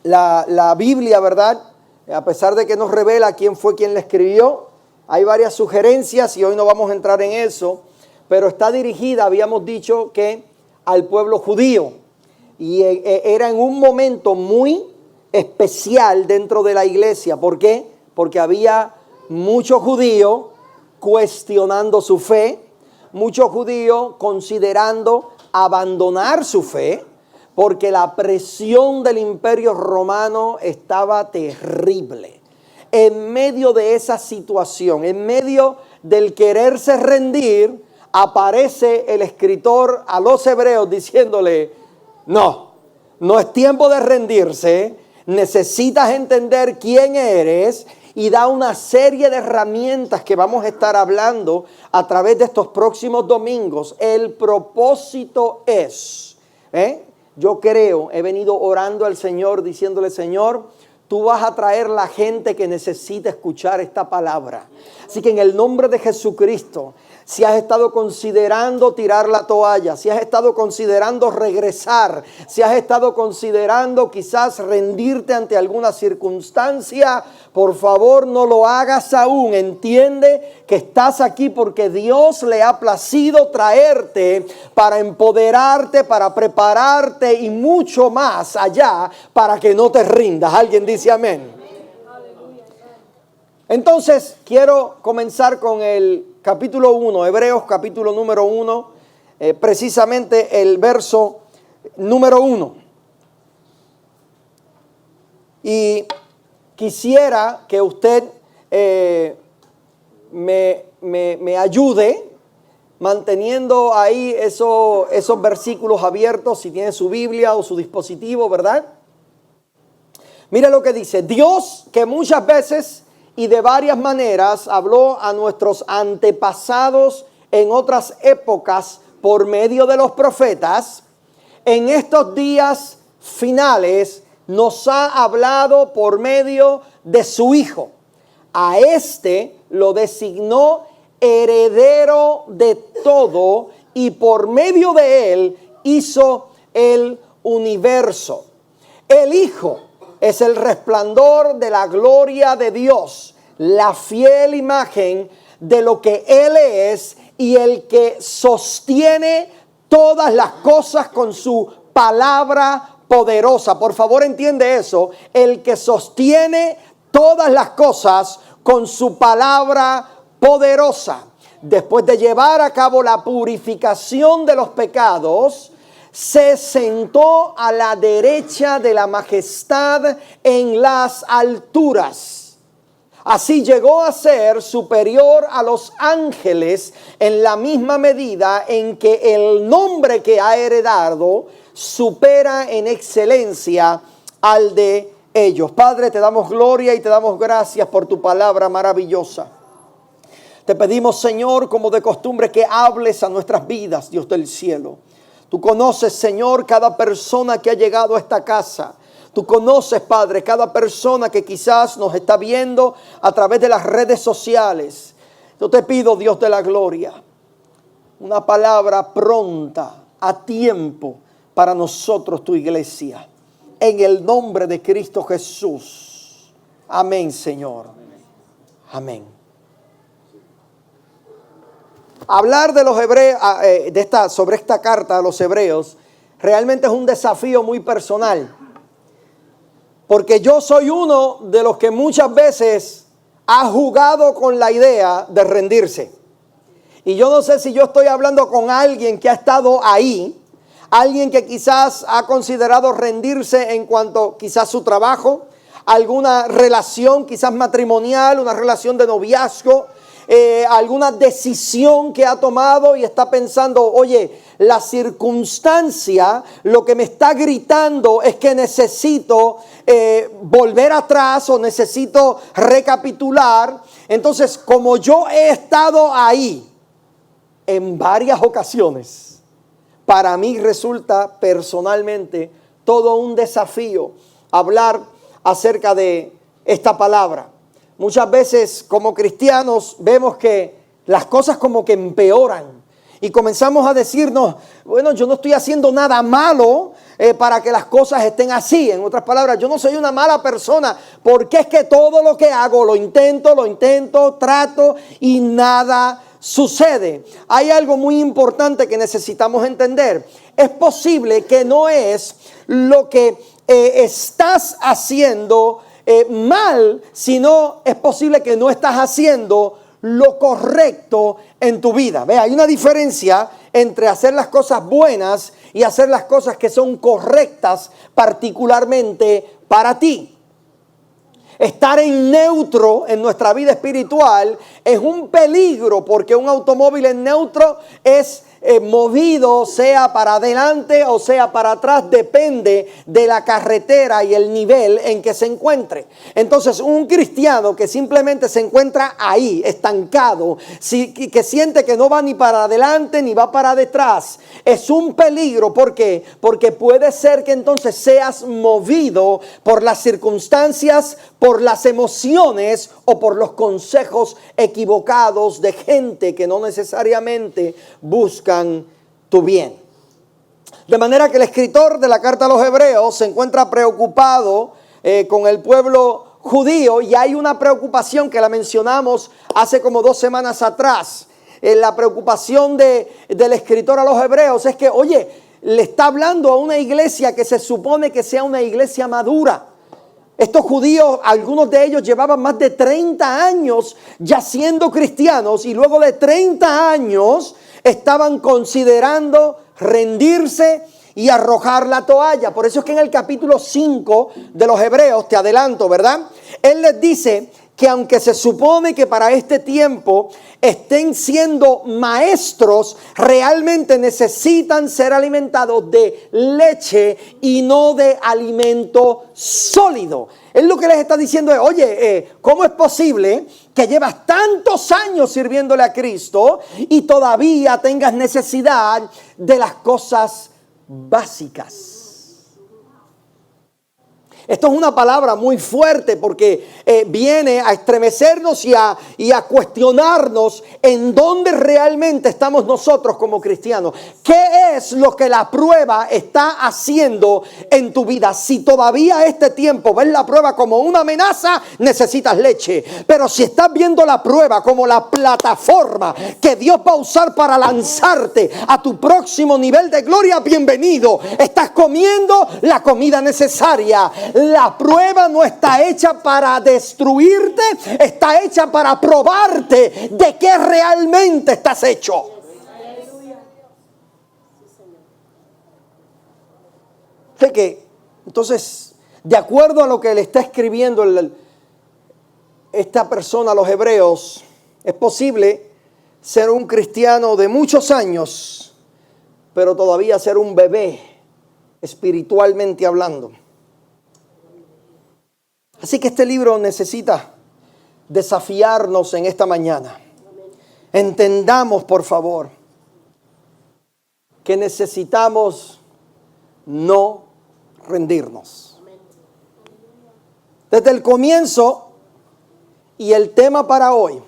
la Biblia, ¿verdad? A pesar de que nos revela quién fue quien la escribió, hay varias sugerencias y hoy no vamos a entrar en eso, pero está dirigida, habíamos dicho, que al pueblo judío. Y era en un momento muy especial dentro de la iglesia. ¿Por qué? Porque había muchos judíos cuestionando su fe, muchos judíos considerando abandonar su fe, porque la presión del imperio romano estaba terrible. En medio de esa situación, en medio del quererse rendir, aparece el escritor a los hebreos diciéndole: no es tiempo de rendirse, necesitas entender quién eres, y da una serie de herramientas que vamos a estar hablando a través de estos próximos domingos. El propósito es, yo creo, he venido orando al Señor diciéndole: Señor, tú vas a traer la gente que necesita escuchar esta palabra. Así que en el nombre de Jesucristo, si has estado considerando tirar la toalla, si has estado considerando regresar, si has estado considerando quizás rendirte ante alguna circunstancia, por favor no lo hagas aún. Entiende que estás aquí porque Dios le ha placido traerte para empoderarte, para prepararte y mucho más allá, para que no te rindas. ¿Alguien dice amén? Entonces quiero comenzar con el capítulo 1, Hebreos capítulo número 1, precisamente el verso número 1. Y quisiera que usted me ayude manteniendo ahí esos versículos abiertos, si tiene su Biblia o su dispositivo, ¿verdad? Mira lo que dice: Dios, que muchas veces y de varias maneras habló a nuestros antepasados en otras épocas por medio de los profetas, en estos días finales nos ha hablado por medio de su Hijo. A este lo designó heredero de todo y por medio de él hizo el universo. El Hijo es el resplandor de la gloria de Dios, la fiel imagen de lo que Él es y el que sostiene todas las cosas con su palabra poderosa. Por favor, entiende eso: el que sostiene todas las cosas con su palabra poderosa. Después de llevar a cabo la purificación de los pecados, se sentó a la derecha de la majestad en las alturas. Así llegó a ser superior a los ángeles en la misma medida en que el nombre que ha heredado supera en excelencia al de ellos. Padre, te damos gloria y te damos gracias por tu palabra maravillosa. Te pedimos, Señor, como de costumbre, que hables a nuestras vidas, Dios del cielo. Tú conoces, Señor, cada persona que ha llegado a esta casa. Tú conoces, Padre, cada persona que quizás nos está viendo a través de las redes sociales. Yo te pido, Dios de la gloria, una palabra pronta, a tiempo, para nosotros, tu iglesia. En el nombre de Cristo Jesús. Amén, Señor. Amén. Hablar de los hebreos, sobre esta carta a los hebreos, realmente es un desafío muy personal. Porque yo soy uno de los que muchas veces ha jugado con la idea de rendirse. Y yo no sé si yo estoy hablando con alguien que ha estado ahí, alguien que quizás ha considerado rendirse en cuanto quizás su trabajo, alguna relación quizás matrimonial, una relación de noviazgo, alguna decisión que ha tomado y está pensando: oye, la circunstancia lo que me está gritando es que necesito volver atrás o necesito recapitular. Entonces, como yo he estado ahí en varias ocasiones, para mí resulta personalmente todo un desafío hablar acerca de esta palabra. Muchas veces como cristianos vemos que las cosas como que empeoran y comenzamos a decirnos, bueno, yo no estoy haciendo nada malo para que las cosas estén así. En otras palabras, yo no soy una mala persona, porque es que todo lo que hago lo intento, trato y nada sucede. Hay algo muy importante que necesitamos entender. Es posible que no es lo que estás haciendo mal, sino es posible que no estás haciendo lo correcto en tu vida. Ve, hay una diferencia entre hacer las cosas buenas y hacer las cosas que son correctas, particularmente para ti. Estar en neutro en nuestra vida espiritual es un peligro, porque un automóvil en neutro es movido, sea para adelante o sea para atrás, depende de la carretera y el nivel en que se encuentre. Entonces, un cristiano que simplemente se encuentra ahí, estancado, que siente que no va ni para adelante ni va para detrás, es un peligro. ¿Por qué? Porque puede ser que entonces seas movido por las circunstancias, por las emociones o por los consejos equivocados de gente que no necesariamente buscan tu bien. De manera que el escritor de la carta a los Hebreos se encuentra preocupado con el pueblo judío, y hay una preocupación que la mencionamos hace como 2 semanas atrás. La preocupación del escritor a los Hebreos es que, oye, le está hablando a una iglesia que se supone que sea una iglesia madura. Estos judíos, algunos de ellos llevaban más de 30 años ya siendo cristianos, y luego de 30 años estaban considerando rendirse y arrojar la toalla. Por eso es que en el capítulo 5 de los Hebreos, te adelanto, ¿verdad? Él les dice que aunque se supone que para este tiempo estén siendo maestros, realmente necesitan ser alimentados de leche y no de alimento sólido. Él lo que les está diciendo es, oye, ¿cómo es posible que llevas tantos años sirviéndole a Cristo y todavía tengas necesidad de las cosas básicas? Esto es una palabra muy fuerte, porque viene a estremecernos y a cuestionarnos en dónde realmente estamos nosotros como cristianos. ¿Qué es lo que la prueba está haciendo en tu vida? Si todavía a este tiempo ves la prueba como una amenaza, necesitas leche. Pero si estás viendo la prueba como la plataforma que Dios va a usar para lanzarte a tu próximo nivel de gloria, bienvenido. Estás comiendo la comida necesaria. La prueba no está hecha para destruirte, está hecha para probarte de qué realmente estás hecho. Sé que, entonces, de acuerdo a lo que le está escribiendo esta persona a los Hebreos, es posible ser un cristiano de muchos años, pero todavía ser un bebé espiritualmente hablando. Así que este libro necesita desafiarnos en esta mañana. Entendamos, por favor, que necesitamos no rendirnos. Desde el comienzo, y el tema para hoy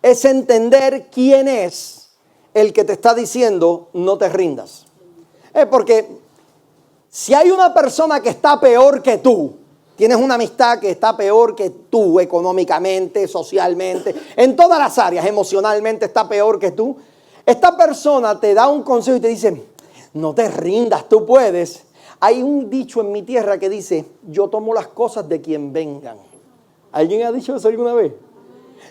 es entender quién es el que te está diciendo no te rindas. Porque si hay una persona que está peor que tú, tienes una amistad que está peor que tú económicamente, socialmente, en todas las áreas, emocionalmente está peor que tú. Esta persona te da un consejo y te dice, no te rindas, tú puedes. Hay un dicho en mi tierra que dice, yo tomo las cosas de quien vengan. ¿Alguien ha dicho eso alguna vez?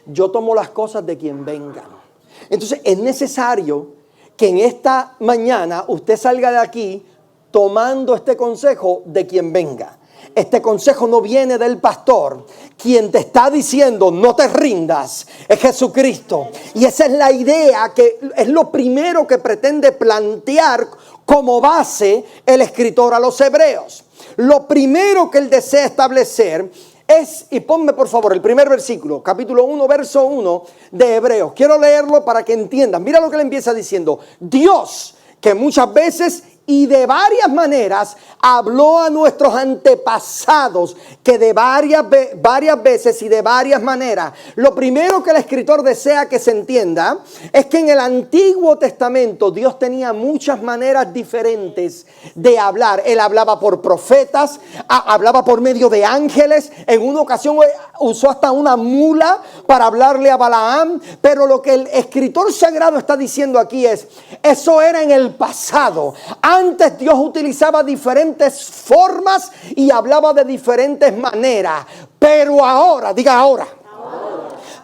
Yo tomo las cosas de quien vengan. Entonces es necesario que en esta mañana usted salga de aquí tomando este consejo de quien venga. Este consejo no viene del pastor. Quien te está diciendo no te rindas es Jesucristo. Y esa es la idea, que es lo primero que pretende plantear como base el escritor a los Hebreos. Lo primero que él desea establecer es, y ponme por favor el primer versículo, capítulo 1, verso 1 de Hebreos. Quiero leerlo para que entiendan. Mira lo que le empieza diciendo. Dios, que muchas veces y de varias maneras habló a nuestros antepasados, que de varias veces y de varias maneras. Lo primero que el escritor desea que se entienda es que en el Antiguo Testamento Dios tenía muchas maneras diferentes de hablar. Él hablaba por profetas, hablaba por medio de ángeles. En una ocasión usó hasta una mula para hablarle a Balaam. Pero lo que el escritor sagrado está diciendo aquí es, eso era en el pasado. Antes Dios utilizaba diferentes formas y hablaba de diferentes maneras. Pero ahora, diga ahora.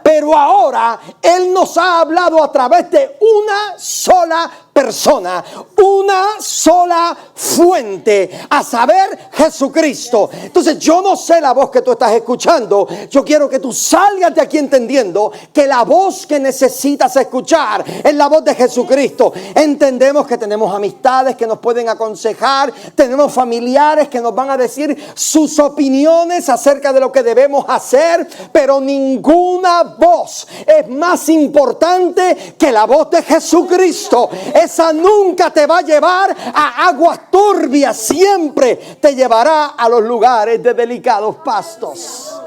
Pero ahora Él nos ha hablado a través de una sola persona, una sola fuente, a saber, Jesucristo. Entonces yo no sé la voz que tú estás escuchando. Yo quiero que tú salgas de aquí entendiendo que la voz que necesitas escuchar es la voz de Jesucristo. Entendemos que tenemos amistades que nos pueden aconsejar, tenemos familiares que nos van a decir sus opiniones acerca de lo que debemos hacer, pero ninguna voz es más importante que la voz de Jesucristo. Esa nunca te va a llevar a aguas turbias, siempre te llevará a los lugares de delicados pastos.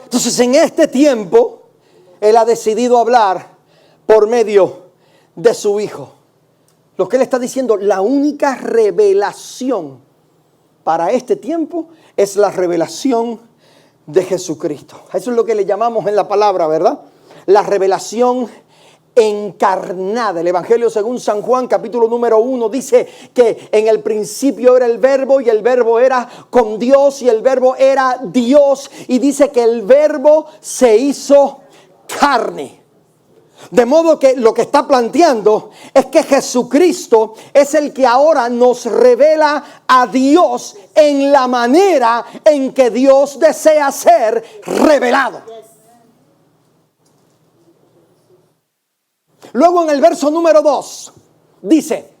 Entonces, en este tiempo, Él ha decidido hablar por medio de su Hijo. Lo que Él está diciendo, la única revelación para este tiempo es la revelación de Jesucristo. Eso es lo que le llamamos en la palabra, ¿verdad? La revelación encarnada. El Evangelio según San Juan, capítulo número 1, dice que en el principio era el Verbo y el Verbo era con Dios y el Verbo era Dios, y dice que el Verbo se hizo carne. De modo que lo que está planteando es que Jesucristo es el que ahora nos revela a Dios en la manera en que Dios desea ser revelado. Luego en el verso número 2 dice,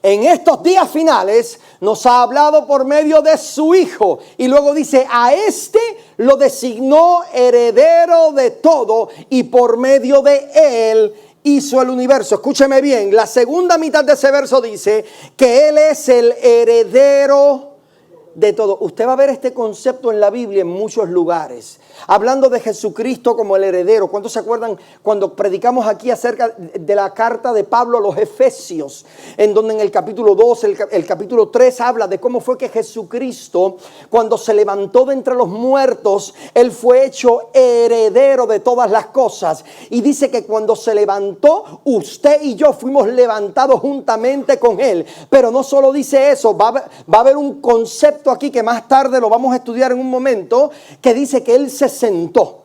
en estos días finales nos ha hablado por medio de su Hijo. Y luego dice, a este lo designó heredero de todo y por medio de él hizo el universo. Escúcheme bien, la segunda mitad de ese verso dice que Él es el heredero de todo. Usted va a ver este concepto en la Biblia en muchos lugares, hablando de Jesucristo como el heredero. ¿Cuántos se acuerdan cuando predicamos aquí acerca de la carta de Pablo a los Efesios? En donde en el capítulo 2, el capítulo 3 habla de cómo fue que Jesucristo, cuando se levantó de entre los muertos, Él fue hecho heredero de todas las cosas. Y dice que cuando se levantó, usted y yo fuimos levantados juntamente con Él. Pero no solo dice eso, va a haber un concepto aquí que más tarde lo vamos a estudiar en un momento, que dice que Él se sentó.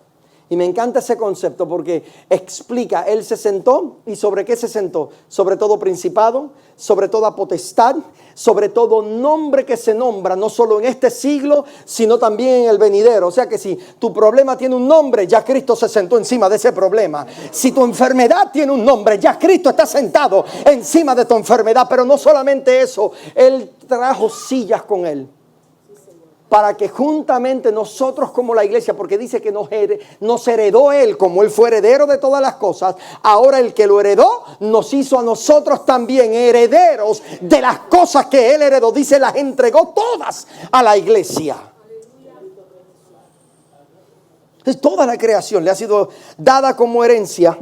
Y me encanta ese concepto porque explica, Él se sentó. ¿Y sobre qué se sentó? Sobre todo principado, sobre toda potestad, sobre todo nombre que se nombra, no solo en este siglo, sino también en el venidero. O sea que si tu problema tiene un nombre, ya Cristo se sentó encima de ese problema. Si tu enfermedad tiene un nombre, ya Cristo está sentado encima de tu enfermedad. Pero no solamente eso, Él trajo sillas con Él, para que juntamente nosotros como la iglesia, porque dice que nos heredó Él, como Él fue heredero de todas las cosas, ahora el que lo heredó nos hizo a nosotros también herederos de las cosas que Él heredó. Dice, las entregó todas a la iglesia. Entonces, toda la creación le ha sido dada como herencia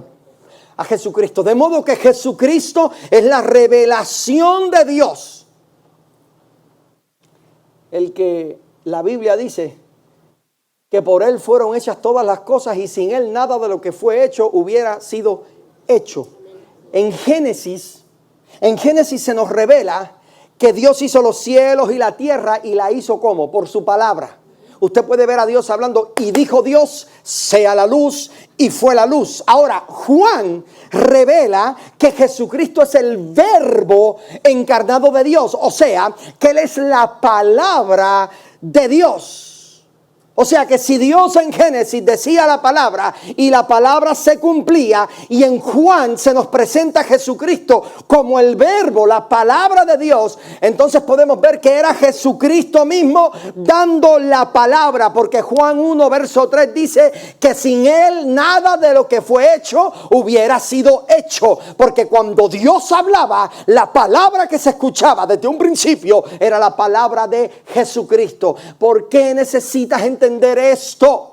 a Jesucristo. De modo que Jesucristo es la revelación de Dios. El que la Biblia dice que por Él fueron hechas todas las cosas y sin Él nada de lo que fue hecho hubiera sido hecho. En Génesis se nos revela que Dios hizo los cielos y la tierra y la hizo ¿cómo? Por su palabra. Usted puede ver a Dios hablando y dijo Dios, sea la luz, y fue la luz. Ahora, Juan revela que Jesucristo es el Verbo encarnado de Dios. O sea, que Él es la palabra de Dios. O sea que si Dios en Génesis decía la palabra y la palabra se cumplía, y en Juan se nos presenta a Jesucristo como el verbo, la palabra de Dios, entonces podemos ver que era Jesucristo mismo dando la palabra, porque Juan 1 verso 3 dice que sin Él nada de lo que fue hecho hubiera sido hecho, porque cuando Dios hablaba, la palabra que se escuchaba desde un principio era la palabra de Jesucristo. ¿Por qué necesitas entender esto?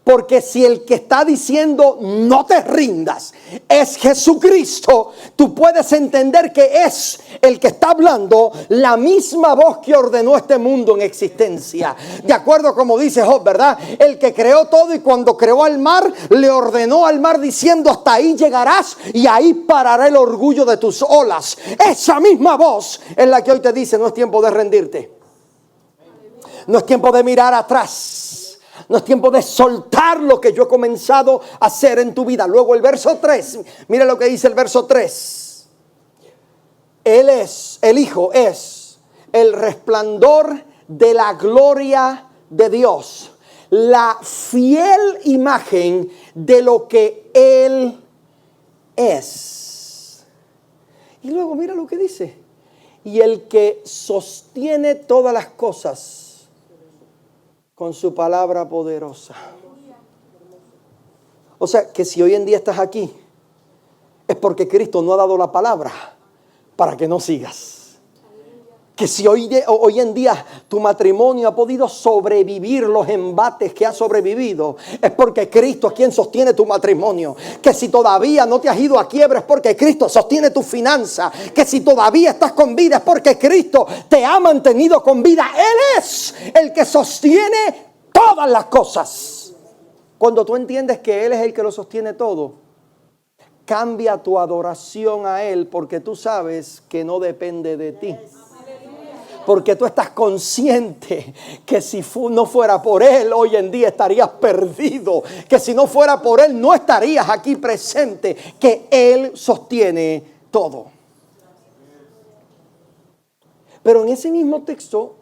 Porque si el que está diciendo no te rindas es Jesucristo, tú puedes entender que es el que está hablando la misma voz que ordenó este mundo en existencia. De acuerdo como dice Job, ¿verdad? El que creó todo y cuando creó al mar, le ordenó al mar diciendo: hasta ahí llegarás y ahí parará el orgullo de tus olas. Esa misma voz es la que hoy te dice: no es tiempo de rendirte. No es tiempo de mirar atrás. No es tiempo de soltar lo que yo he comenzado a hacer en tu vida. Luego el verso 3. Mira lo que dice el verso 3. Él es, el Hijo es el resplandor de la gloria de Dios. La fiel imagen de lo que Él es. Y luego mira lo que dice. Y el que sostiene todas las cosas con su palabra poderosa. O sea, que si hoy en día estás aquí, es porque Cristo no ha dado la palabra para que no sigas. Que si hoy en día tu matrimonio ha podido sobrevivir los embates que ha sobrevivido, es porque Cristo es quien sostiene tu matrimonio. Que si todavía no te has ido a quiebra, es porque Cristo sostiene tu finanza. Que si todavía estás con vida, es porque Cristo te ha mantenido con vida. Él es el que sostiene todas las cosas. Cuando tú entiendes que Él es el que lo sostiene todo, cambia tu adoración a Él, porque tú sabes que no depende de ti. Porque tú estás consciente que si no fuera por Él, hoy en día estarías perdido. Que si no fuera por Él, no estarías aquí presente. Que Él sostiene todo. Pero en ese mismo texto,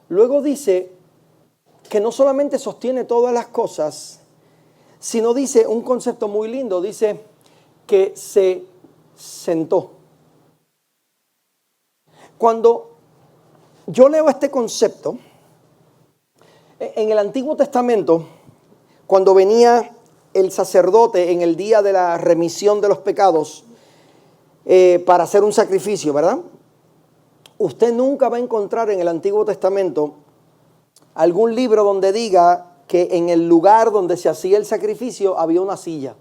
luego dice que no solamente sostiene todas las cosas, sino dice un concepto muy lindo. Dice que se sentó. Cuando yo leo este concepto, en el Antiguo Testamento, cuando venía el sacerdote en el día de la remisión de los pecados para hacer un sacrificio, ¿verdad? Usted nunca va a encontrar en el Antiguo Testamento algún libro donde diga que en el lugar donde se hacía el sacrificio había una silla.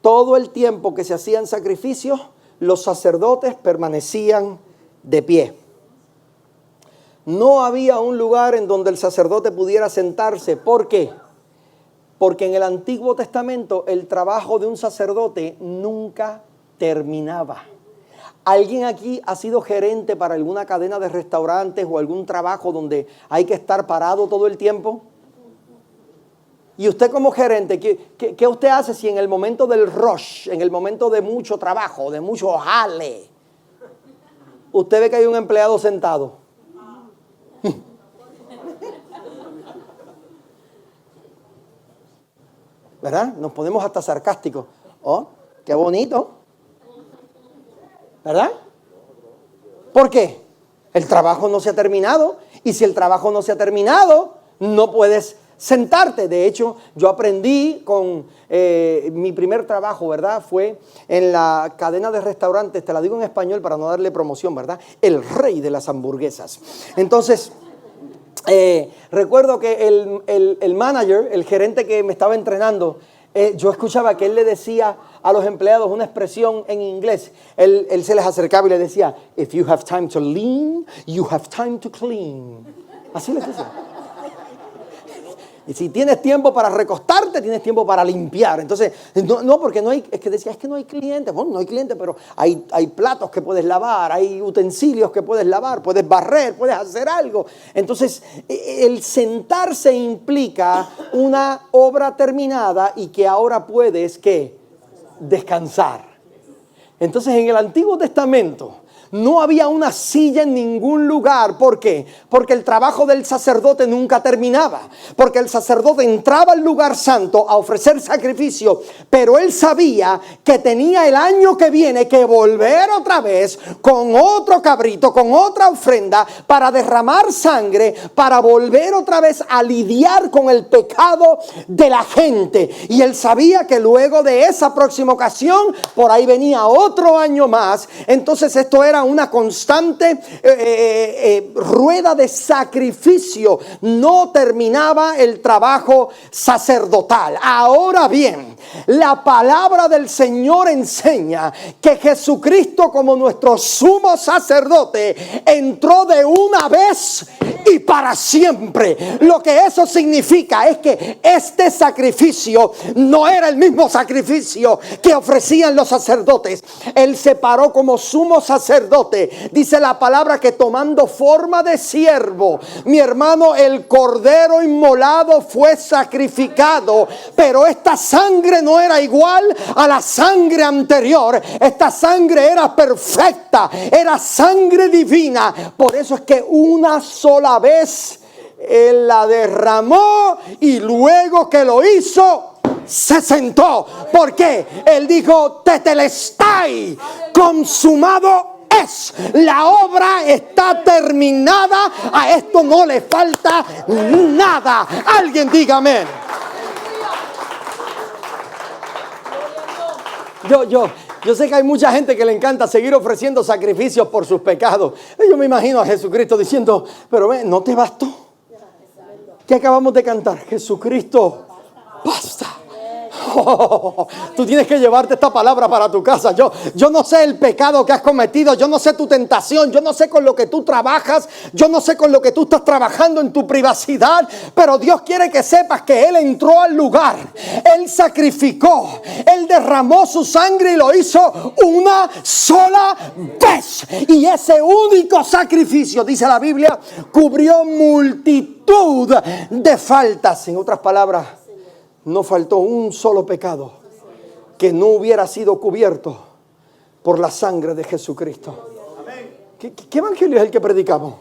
Todo el tiempo que se hacían sacrificios, los sacerdotes permanecían de pie. No había un lugar en donde el sacerdote pudiera sentarse. ¿Por qué? Porque en el Antiguo Testamento el trabajo de un sacerdote nunca terminaba. ¿Alguien aquí ha sido gerente para alguna cadena de restaurantes o algún trabajo donde hay que estar parado todo el tiempo? Y usted como gerente, ¿qué usted hace si en el momento del rush, en el momento de mucho trabajo, de mucho jale, usted ve que hay un empleado sentado? ¿Verdad? Nos ponemos hasta sarcásticos. Oh, qué bonito. ¿Verdad? ¿Por qué? El trabajo no se ha terminado. Y si el trabajo no se ha terminado, no puedes sentarte. De hecho, yo aprendí con mi primer trabajo, ¿verdad? Fue en la cadena de restaurantes, te la digo en español para no darle promoción, ¿verdad? El rey de las hamburguesas. Entonces, recuerdo que el manager, el gerente que me estaba entrenando, yo escuchaba que él le decía a los empleados una expresión en inglés. Él se les acercaba y le decía: if you have time to lean, you have time to clean. Así les decía. Y si tienes tiempo para recostarte, tienes tiempo para limpiar. Entonces, no porque no hay, es que no hay clientes. Bueno, no hay clientes, pero hay platos que puedes lavar, hay utensilios que puedes lavar, puedes barrer, puedes hacer algo. Entonces, el sentarse implica una obra terminada y que ahora puedes, ¿qué? Descansar. Entonces, en el Antiguo Testamento, No había una silla en ningún lugar. ¿Por qué? Porque el trabajo del sacerdote nunca terminaba. Porque el sacerdote entraba al lugar santo a ofrecer sacrificio, pero él sabía que tenía el año que viene que volver otra vez con otro cabrito, con otra ofrenda, para derramar sangre, para volver otra vez a lidiar con el pecado de la gente. Y él sabía que luego de esa próxima ocasión, por ahí venía otro año más. Entonces esto era una constante rueda de sacrificio. No terminaba el trabajo sacerdotal. Ahora bien, la palabra del Señor enseña que Jesucristo, como nuestro sumo sacerdote, entró de una vez y para siempre. Lo que eso significa es que este sacrificio no era el mismo sacrificio que ofrecían los sacerdotes. Él se paró como sumo sacerdote. Dice la palabra que tomando forma de siervo, mi hermano, el cordero inmolado fue sacrificado. Pero esta sangre no era igual a la sangre anterior. Esta sangre era perfecta, era sangre divina. Por eso es que una sola vez Él la derramó y luego que lo hizo se sentó. ¿Por qué? Él dijo: tetelestai, consumado es. La obra está terminada. A esto no le falta nada. Alguien diga amén. Yo sé que hay mucha gente que le encanta seguir ofreciendo sacrificios por sus pecados. Yo me imagino a Jesucristo diciendo: pero ven, ¿no te bastó? ¿Qué acabamos de cantar? Jesucristo, basta. Tú tienes que llevarte esta palabra para tu casa. Yo no sé el pecado que has cometido, yo no sé tu tentación, yo no sé con lo que tú trabajas, yo no sé con lo que tú estás trabajando en tu privacidad, pero Dios quiere que sepas que Él entró al lugar, Él sacrificó, Él derramó su sangre y lo hizo una sola vez. Y ese único sacrificio, dice la Biblia, cubrió multitud de faltas. En otras palabras, no faltó un solo pecado que no hubiera sido cubierto por la sangre de Jesucristo. ¿Qué evangelio es el que predicamos?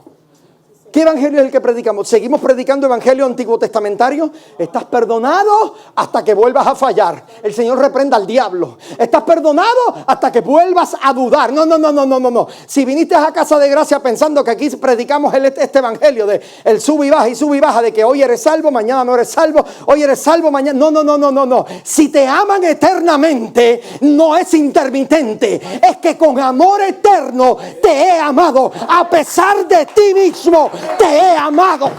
¿Qué evangelio es el que predicamos? ¿Seguimos predicando evangelio antiguo testamentario? Estás perdonado hasta que vuelvas a fallar. El Señor reprenda al diablo. Estás perdonado hasta que vuelvas a dudar. No. Si viniste a casa de gracia pensando que aquí predicamos este evangelio de el sub y baja, de que hoy eres salvo, mañana no eres salvo, hoy eres salvo, mañana. No. Si te aman eternamente, no es intermitente. Es que con amor eterno te he amado. A pesar de ti mismo, te he amado.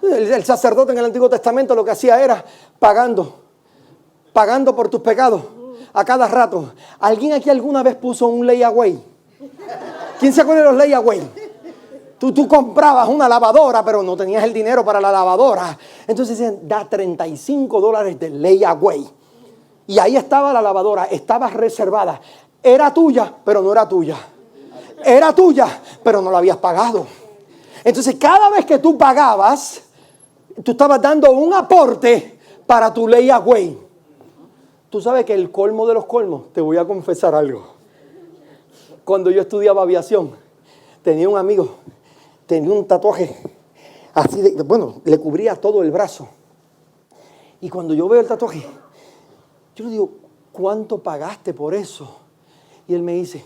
El sacerdote en el Antiguo Testamento lo que hacía era pagando por tus pecados a cada rato. ¿Alguien aquí alguna vez puso un layaway? ¿Quién se acuerda de los layaway? Tú comprabas una lavadora, pero no tenías el dinero para la lavadora. Entonces decían: da $35 de layaway. Y ahí estaba la lavadora, estaba reservada. Era tuya, pero no era tuya. Era tuya, pero no la habías pagado. Entonces, cada vez que tú pagabas, tú estabas dando un aporte para tu layaway. Tú sabes que el colmo de los colmos, te voy a confesar algo. Cuando yo estudiaba aviación, tenía un amigo, tenía un tatuaje así le cubría todo el brazo. Y cuando yo veo el tatuaje, yo le digo: ¿cuánto pagaste por eso? Y él me dice: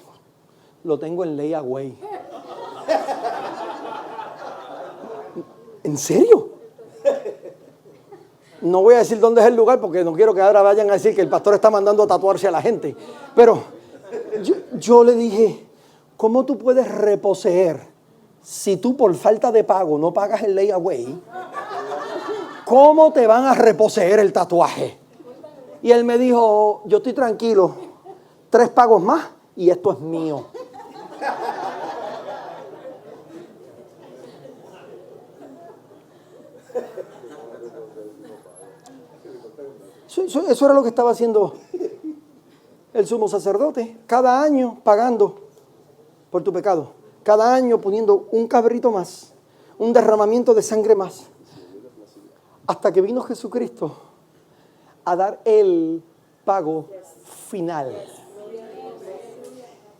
lo tengo en layaway. ¿En serio? No voy a decir dónde es el lugar porque no quiero que ahora vayan a decir que el pastor está mandando a tatuarse a la gente. Pero yo le dije: ¿cómo tú puedes reposeer si tú por falta de pago no pagas el layaway? ¿Cómo te van a reposeer el tatuaje? Y él me dijo: yo estoy tranquilo, 3 pagos más y esto es mío. Eso era lo que estaba haciendo el sumo sacerdote, cada año pagando por tu pecado, cada año poniendo un cabrito más, un derramamiento de sangre más, hasta que vino Jesucristo a dar Él pago final.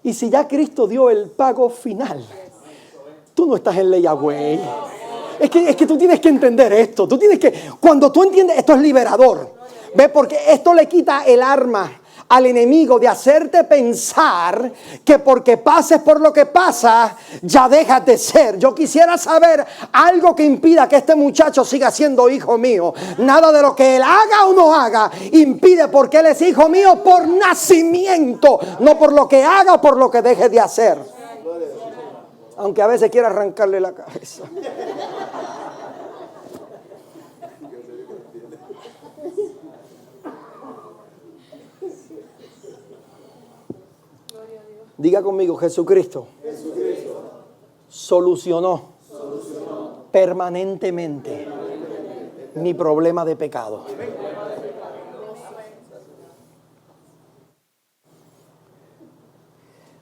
Y si ya Cristo dio el pago final, tú no estás en layaway. Es que tú tienes que entender esto. Cuando tú entiendes, esto es liberador. ¿Ves? Porque esto le quita el arma al enemigo de hacerte pensar que porque pases por lo que pasa, ya dejas de ser. Yo quisiera saber algo que impida que este muchacho siga siendo hijo mío. Nada de lo que él haga o no haga impide, porque él es hijo mío por nacimiento, no por lo que haga o por lo que deje de hacer. Aunque a veces quiera arrancarle la cabeza. Diga conmigo, Jesucristo solucionó permanentemente mi problema de pecado.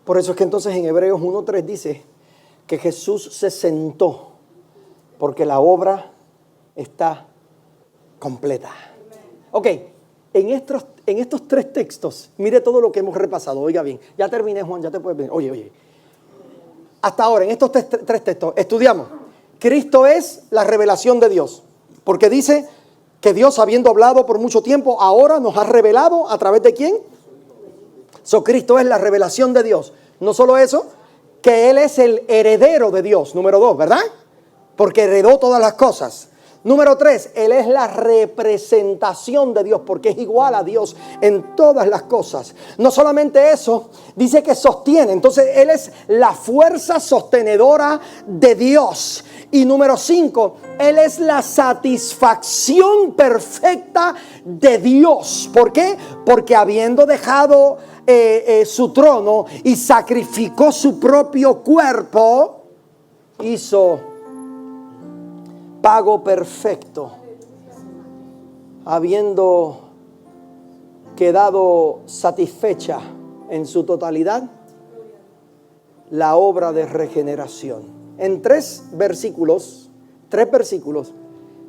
Por eso es que entonces en Hebreos 1:3 dice que Jesús se sentó porque la obra está completa. Ok. En estos tres textos, mire todo lo que hemos repasado. Oiga bien, ya terminé, Juan, ya te puedes venir. Oye. Hasta ahora, en estos tres textos, estudiamos. Cristo es la revelación de Dios. Porque dice que Dios, habiendo hablado por mucho tiempo, ahora nos ha revelado a través de ¿quién? Cristo es la revelación de Dios. No solo eso, que Él es el heredero de Dios. Número 2, ¿verdad? Porque heredó todas las cosas. Número 3, Él es la representación de Dios, porque es igual a Dios en todas las cosas. No solamente eso, dice que sostiene. Entonces Él es la fuerza sostenedora de Dios. Y número 5, Él es la satisfacción perfecta de Dios. ¿Por qué? Porque habiendo dejado su trono y sacrificó su propio cuerpo, hizo pago perfecto, habiendo quedado satisfecha en su totalidad la obra de regeneración. En 3 versículos,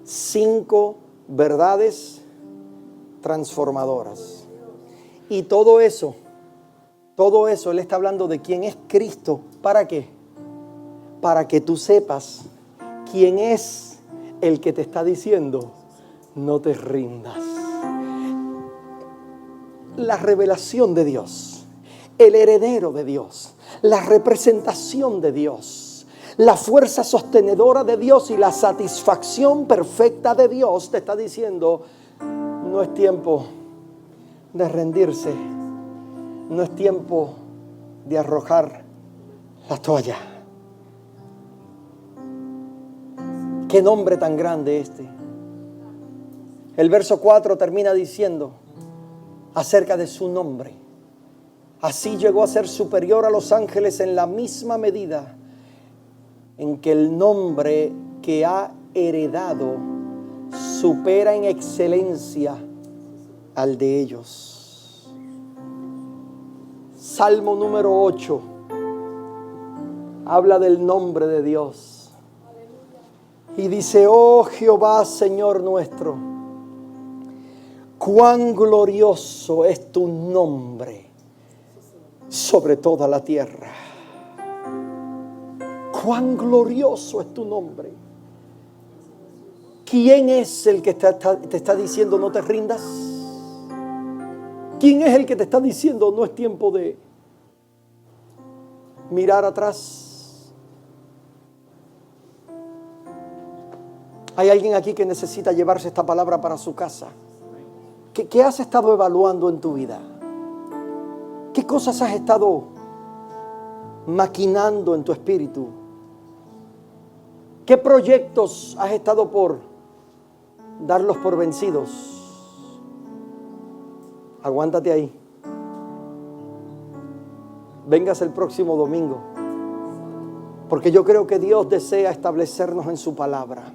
5 verdades transformadoras. Y todo eso, Él está hablando de quién es Cristo. ¿Para qué? Para que tú sepas quién es el que te está diciendo, no te rindas. La revelación de Dios, el heredero de Dios, la representación de Dios, la fuerza sostenedora de Dios y la satisfacción perfecta de Dios te está diciendo, no es tiempo de rendirse, no es tiempo de arrojar la toalla. Qué nombre tan grande este. El verso 4 termina diciendo acerca de su nombre. Así llegó a ser superior a los ángeles en la misma medida en que el nombre que ha heredado supera en excelencia al de ellos. Salmo número 8 habla del nombre de Dios. Y dice, oh Jehová, Señor nuestro, cuán glorioso es tu nombre sobre toda la tierra. Cuán glorioso es tu nombre. ¿Quién es el que te está diciendo no te rindas? ¿Quién es el que te está diciendo no es tiempo de mirar atrás? Hay alguien aquí que necesita llevarse esta palabra para su casa. ¿Qué has estado evaluando en tu vida? ¿Qué cosas has estado maquinando en tu espíritu? ¿Qué proyectos has estado por darlos por vencidos? Aguántate ahí. Vengas el próximo domingo, porque yo creo que Dios desea establecernos en su palabra.